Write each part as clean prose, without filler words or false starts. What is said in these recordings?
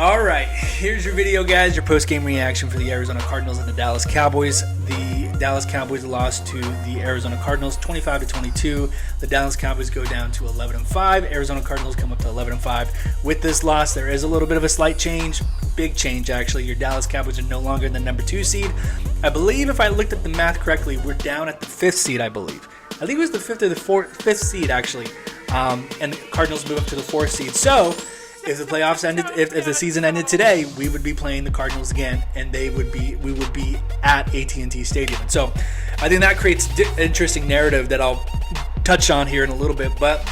All right, here's your video, guys. Your post-game reaction for the Arizona Cardinals and the Dallas Cowboys. The Dallas Cowboys lost to the Arizona Cardinals 25-22. The Dallas Cowboys go down to 11-5. Arizona Cardinals come up to 11-5. With this loss, there is a little bit of a slight change, big change actually. Your Dallas Cowboys are no longer the number 2 seed. I believe, if I looked at the math correctly, we're down at the 5th seed. I believe it was the 5th or the 5th seed actually, and the Cardinals move up to the 4th seed. So, if the playoffs ended, if the season ended today, we would be playing the Cardinals again, and we would be at AT&T Stadium. And so, I think that creates an interesting narrative that I'll touch on here in a little bit. But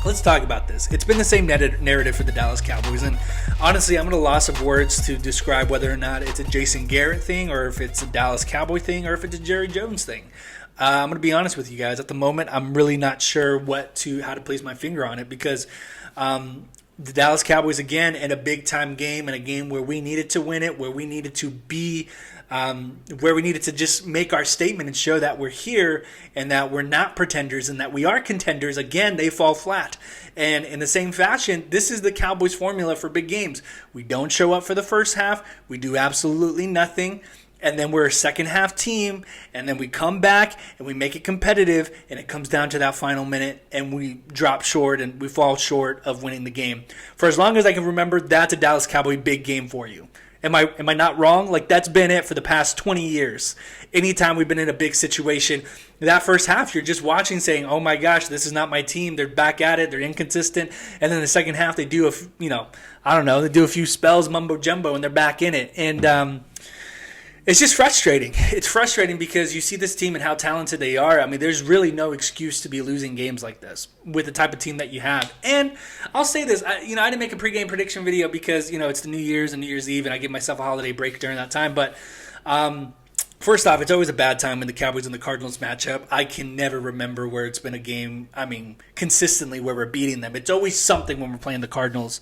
let's talk about this. It's been the same narrative for the Dallas Cowboys, and honestly, I'm at a loss of words to describe whether or not it's a Jason Garrett thing, or if it's a Dallas Cowboy thing, or if it's a Jerry Jones thing. I'm going to be honest with you guys. At the moment, I'm really not sure how to place my finger on it, because the Dallas Cowboys, again, in a big-time game, in a game where we needed to win it, where we needed to be, where we needed to just make our statement and show that we're here and that we're not pretenders and that we are contenders. Again, they fall flat. And in the same fashion, this is the Cowboys formula for big games. We don't show up for the first half. We do absolutely nothing. And then we're a second-half team, and then we come back, and we make it competitive, and it comes down to that final minute, and we drop short, and we fall short of winning the game. For as long as I can remember, that's a Dallas Cowboy big game for you. Am I not wrong? Like, that's been it for the past 20 years. Anytime we've been in a big situation, that first half, you're just watching saying, oh my gosh, this is not my team. They're back at it. They're inconsistent. And then the second half, they do they do a few spells, mumbo jumbo, and they're back in it. And, it's just frustrating. It's frustrating because you see this team and how talented they are. I mean, there's really no excuse to be losing games like this with the type of team that you have. And I'll say this, I didn't make a pregame prediction video because, it's the New Year's and New Year's Eve, and I give myself a holiday break during that time. But first off, it's always a bad time when the Cowboys and the Cardinals match up. I can never remember where it's been a game, consistently where we're beating them. It's always something when we're playing the Cardinals.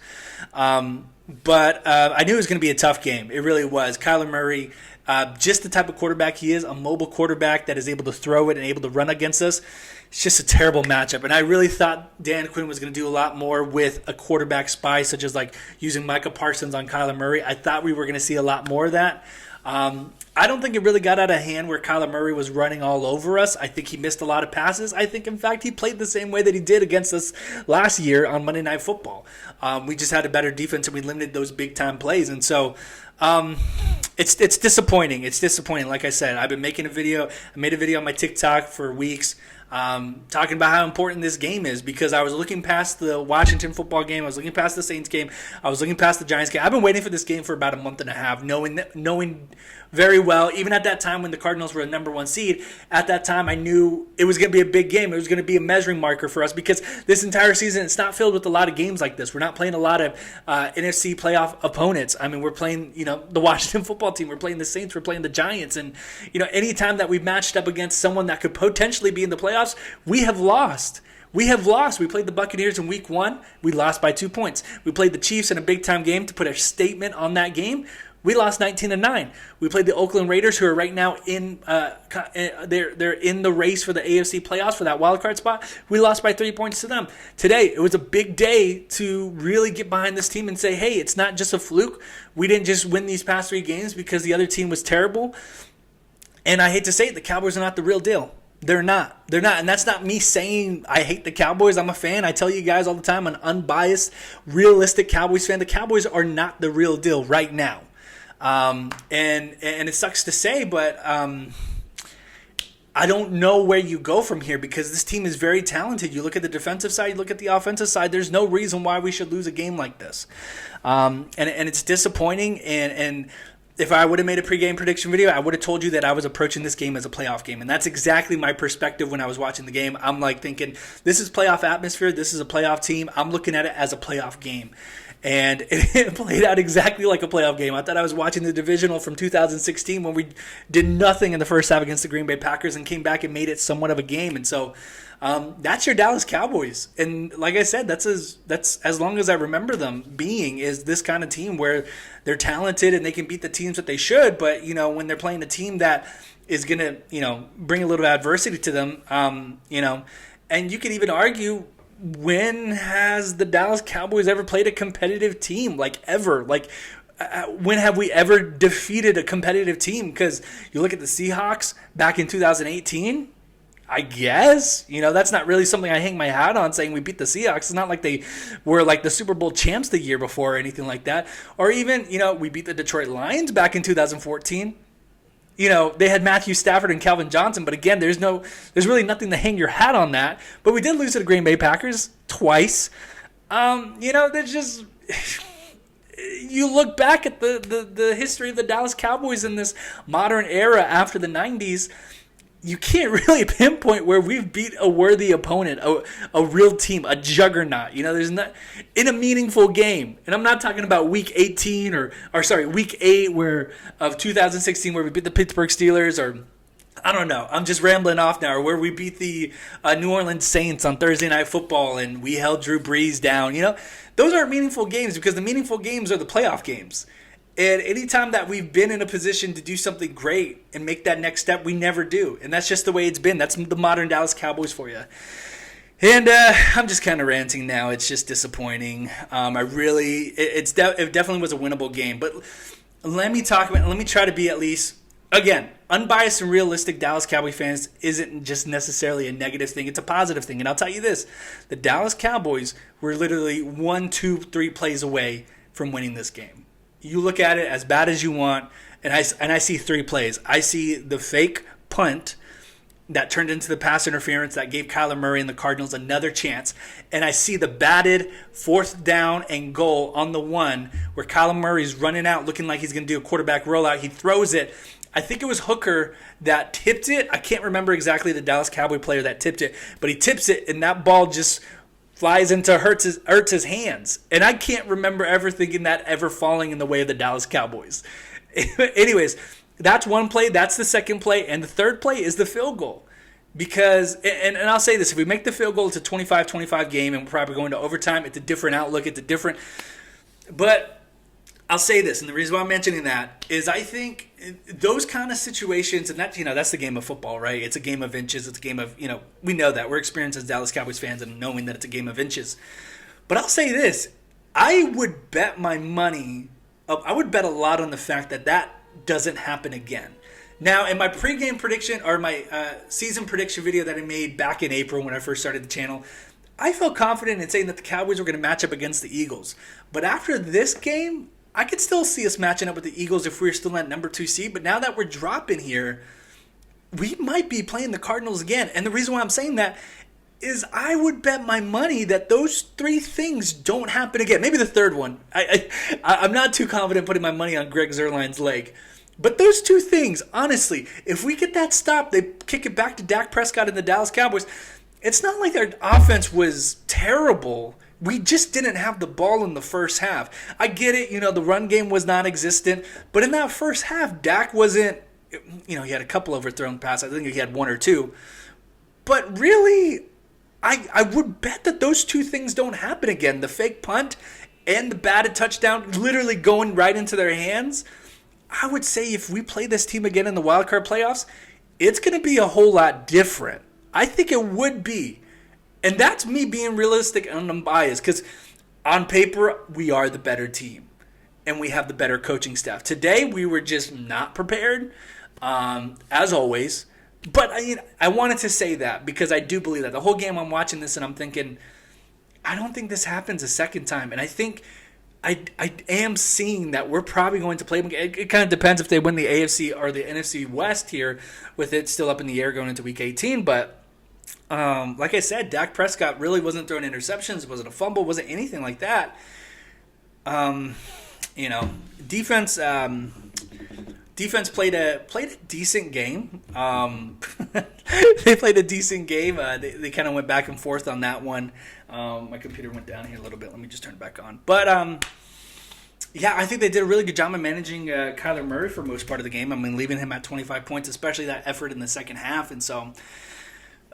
But I knew it was going to be a tough game. It really was. Kyler Murray, just the type of quarterback he is, a mobile quarterback that is able to throw it and able to run against us. It's just a terrible matchup. And I really thought Dan Quinn was going to do a lot more with a quarterback spy, such as like using Micah Parsons on Kyler Murray. I thought we were going to see a lot more of that. I don't think it really got out of hand where Kyler Murray was running all over us. I think he missed a lot of passes. I think, in fact, he played the same way that he did against us last year on Monday Night Football. We just had a better defense, and we limited those big-time plays. And so it's disappointing. It's disappointing. Like I said, I made a video on my TikTok for weeks talking about how important this game is, because I was looking past the Washington football game. I was looking past the Saints game. I was looking past the Giants game. I've been waiting for this game for about a month and a half, knowing very well, even at that time when the Cardinals were the number 1 seed, at that time I knew it was going to be a big game. It was going to be a measuring marker for us, because this entire season, it's not filled with a lot of games like this. We're not playing a lot of NFC playoff opponents. We're playing, the Washington football team. We're playing the Saints. We're playing the Giants. And, any time that we've matched up against someone that could potentially be in the playoffs, we have lost. We played the Buccaneers in week 1. We lost by 2 points. We played the Chiefs in a big-time game to put a statement on that game. We lost 19-9. We played the Oakland Raiders, who are right now in they're in the race for the AFC playoffs for that wild card spot. We lost by 3 points to them. Today, it was a big day to really get behind this team and say, hey, it's not just a fluke. We didn't just win these past 3 games because the other team was terrible. And I hate to say it, the Cowboys are not the real deal. They're not. And that's not me saying I hate the Cowboys. I'm a fan. I tell you guys all the time, I'm an unbiased, realistic Cowboys fan. The Cowboys are not the real deal right now. And it sucks to say, but I don't know where you go from here, because this team is very talented. You look at the defensive side, you look at the offensive side, there's no reason why we should lose a game like this. And it's disappointing, and if I would have made a pregame prediction video, I would have told you that I was approaching this game as a playoff game. And that's exactly my perspective when I was watching the game. I'm like thinking, this is playoff atmosphere. This is a playoff team. I'm looking at it as a playoff game. And it played out exactly like a playoff game. I thought I was watching the divisional from 2016 when we did nothing in the first half against the Green Bay Packers and came back and made it somewhat of a game. And so that's your Dallas Cowboys. And like I said, that's as long as I remember them being, is this kind of team where they're talented and they can beat the teams that they should. But, when they're playing a team that is going to, bring a little adversity to them, and you could even argue when has the Dallas Cowboys ever played a competitive team? Like, ever? Like, when have we ever defeated a competitive team? Because you look at the Seahawks back in 2018, I guess, that's not really something I hang my hat on saying we beat the Seahawks. It's not like they were like the Super Bowl champs the year before or anything like that. Or even, we beat the Detroit Lions back in 2014. They had Matthew Stafford and Calvin Johnson, but again, there's really nothing to hang your hat on that. But we did lose to the Green Bay Packers twice. There's just you look back at the history of the Dallas Cowboys in this modern era after the 90s, you can't really pinpoint where we've beat a worthy opponent, a real team, a juggernaut. There's not in a meaningful game. And I'm not talking about week 18 or week 8 of 2016 where we beat the Pittsburgh Steelers, or I don't know. I'm just rambling off now. Or where we beat the New Orleans Saints on Thursday Night Football and we held Drew Brees down. Those aren't meaningful games, because the meaningful games are the playoff games. And anytime that we've been in a position to do something great and make that next step, we never do. And that's just the way it's been. That's the modern Dallas Cowboys for you. And I'm just kind of ranting now. It's just disappointing. It definitely was a winnable game. But let me try to be at least, again, unbiased and realistic Dallas Cowboy fans isn't just necessarily a negative thing. It's a positive thing. And I'll tell you this. The Dallas Cowboys were literally 1, 2, 3 plays away from winning this game. You look at it as bad as you want, and I see 3 plays. I see the fake punt that turned into the pass interference that gave Kyler Murray and the Cardinals another chance. And I see the batted 4th down and goal on the 1 where Kyler Murray's running out looking like he's going to do a quarterback rollout. He throws it. I think it was Hooker that tipped it. I can't remember exactly the Dallas Cowboy player that tipped it, but he tips it, and that ball just flies into Ertz's hands. And I can't remember ever thinking that ever falling in the way of the Dallas Cowboys. Anyways, that's one play. That's the second play. And the third play is the field goal. Because, and I'll say this, if we make the field goal, it's a 25-25 game, and we're probably going to overtime. It's a different outlook. But I'll say this, and the reason why I'm mentioning that is I think those kind of situations, and that's the game of football, right? It's a game of inches. It's a game of, we know that. We're experienced as Dallas Cowboys fans and knowing that it's a game of inches. But I'll say this, I would bet my money, I would bet a lot on the fact that doesn't happen again. Now, in my pregame prediction, or my season prediction video that I made back in April when I first started the channel, I felt confident in saying that the Cowboys were going to match up against the Eagles. But after this game, I could still see us matching up with the Eagles if we're still at number 2 seed. But now that we're dropping here, we might be playing the Cardinals again. And the reason why I'm saying that is I would bet my money that those 3 things don't happen again. Maybe the third one. I'm not too confident putting my money on Greg Zuerlein's leg. But those 2 things, honestly, if we get that stop, they kick it back to Dak Prescott and the Dallas Cowboys. It's not like our offense was terrible. We just didn't have the ball in the first half. I get it, the run game was non-existent. But in that first half, Dak wasn't, he had a couple overthrown passes. I think he had 1 or 2. But really, I would bet that those 2 things don't happen again. The fake punt and the batted touchdown literally going right into their hands. I would say if we play this team again in the wildcard playoffs, it's going to be a whole lot different. I think it would be. And that's me being realistic and unbiased, because on paper, we are the better team. And we have the better coaching staff. Today, we were just not prepared, as always. But I wanted to say that because I do believe that. The whole game I'm watching this and I'm thinking, I don't think this happens a second time. And I think I am seeing that we're probably going to play them. It kind of depends if they win the AFC or the NFC West here, with it still up in the air going into Week 18. But like I said, Dak Prescott really wasn't throwing interceptions. It wasn't a fumble. Wasn't anything like that. Defense played a decent game. They played a decent game. They kind of went back and forth on that one. My computer went down here a little bit. Let me just turn it back on. But I think they did a really good job of managing Kyler Murray for most part of the game. I mean, leaving him at 25 points, especially that effort in the second half. And so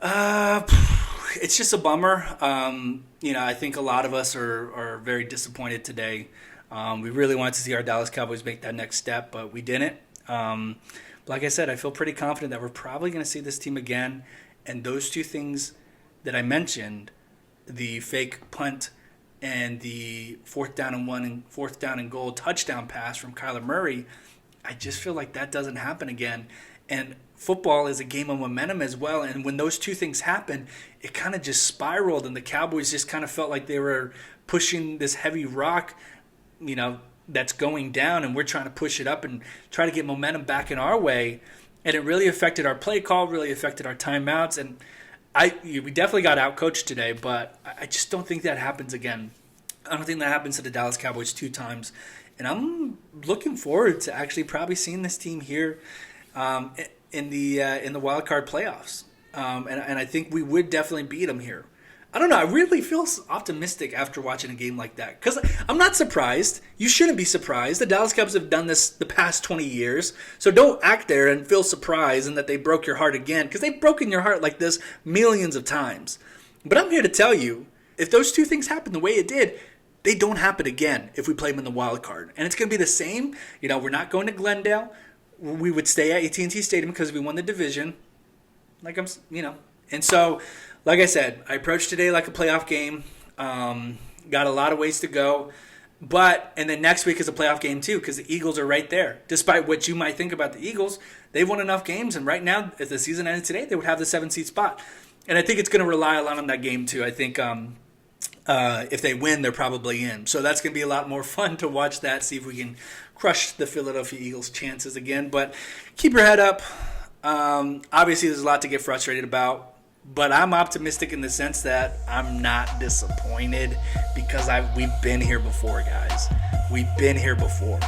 it's just a bummer. I think a lot of us are very disappointed today. We really wanted to see our Dallas Cowboys make that next step, but we didn't. Like I said, I feel pretty confident that we're probably going to see this team again. And those 2 things that I mentioned the fake punt and the 4th down and 1 and 4th down and goal touchdown pass from Kyler Murray, I just feel like that doesn't happen again. And football is a game of momentum as well. And when those two things happen, it kind of just spiraled, and the Cowboys just kind of felt like they were pushing this heavy rock, that's going down, and we're trying to push it up and try to get momentum back in our way. And it really affected our play call, really affected our timeouts. And we definitely got outcoached today, but I just don't think that happens again. I don't think that happens to the Dallas Cowboys 2 times. And I'm looking forward to actually probably seeing this team here in the wild card playoffs. And I think we would definitely beat them here. I don't know. I really feel optimistic after watching a game like that, because I'm not surprised. You shouldn't be surprised. The Dallas Cowboys have done this the past 20 years, so don't act there and feel surprised and that they broke your heart again, because they've broken your heart like this millions of times. But I'm here to tell you, if those two things happen the way it did, they don't happen again if we play them in the wild card. And it's going to be the same. We're not going to Glendale. We would stay at AT&T Stadium because we won the division. And so, like I said, I approached today like a playoff game. Got a lot of ways to go. And then next week is a playoff game too, because the Eagles are right there. Despite what you might think about the Eagles, they've won enough games, and right now, if the season ended today, they would have the 7th seed spot. And I think it's going to rely a lot on that game too. I think if they win, they're probably in. So that's going to be a lot more fun to watch that, see if we can crush the Philadelphia Eagles' chances again. But keep your head up. Obviously, there's a lot to get frustrated about. But I'm optimistic in the sense that I'm not disappointed, because we've been here before, guys. We've been here before.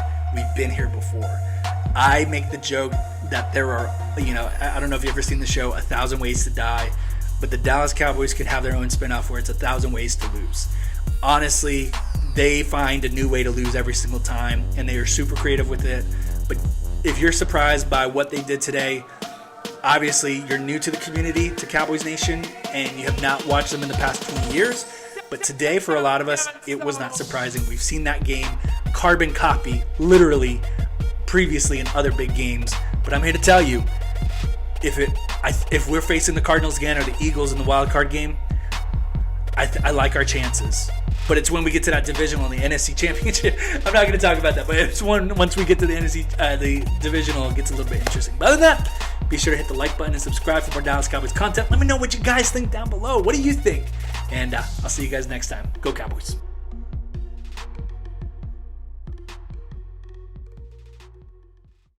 I make the joke that there are, I don't know if you've ever seen the show 1,000 Ways to Die, but the Dallas Cowboys could have their own spinoff where it's 1,000 Ways to Lose. Honestly, they find a new way to lose every single time, and they are super creative with it. But if you're surprised by what they did today, obviously, you're new to the community, to Cowboys Nation, and you have not watched them in the past 20 years. But today, for a lot of us, it was not surprising. We've seen that game carbon copy, literally, previously in other big games. But I'm here to tell you, if we're facing the Cardinals again or the Eagles in the wild card game, I like our chances. But it's when we get to that divisional in the NFC Championship. I'm not going to talk about that, but it's once we get to the the divisional, it gets a little bit interesting. But other than that, be sure to hit the like button and subscribe for more Dallas Cowboys content. Let me know what you guys think down below. What do you think? And I'll see you guys next time. Go Cowboys.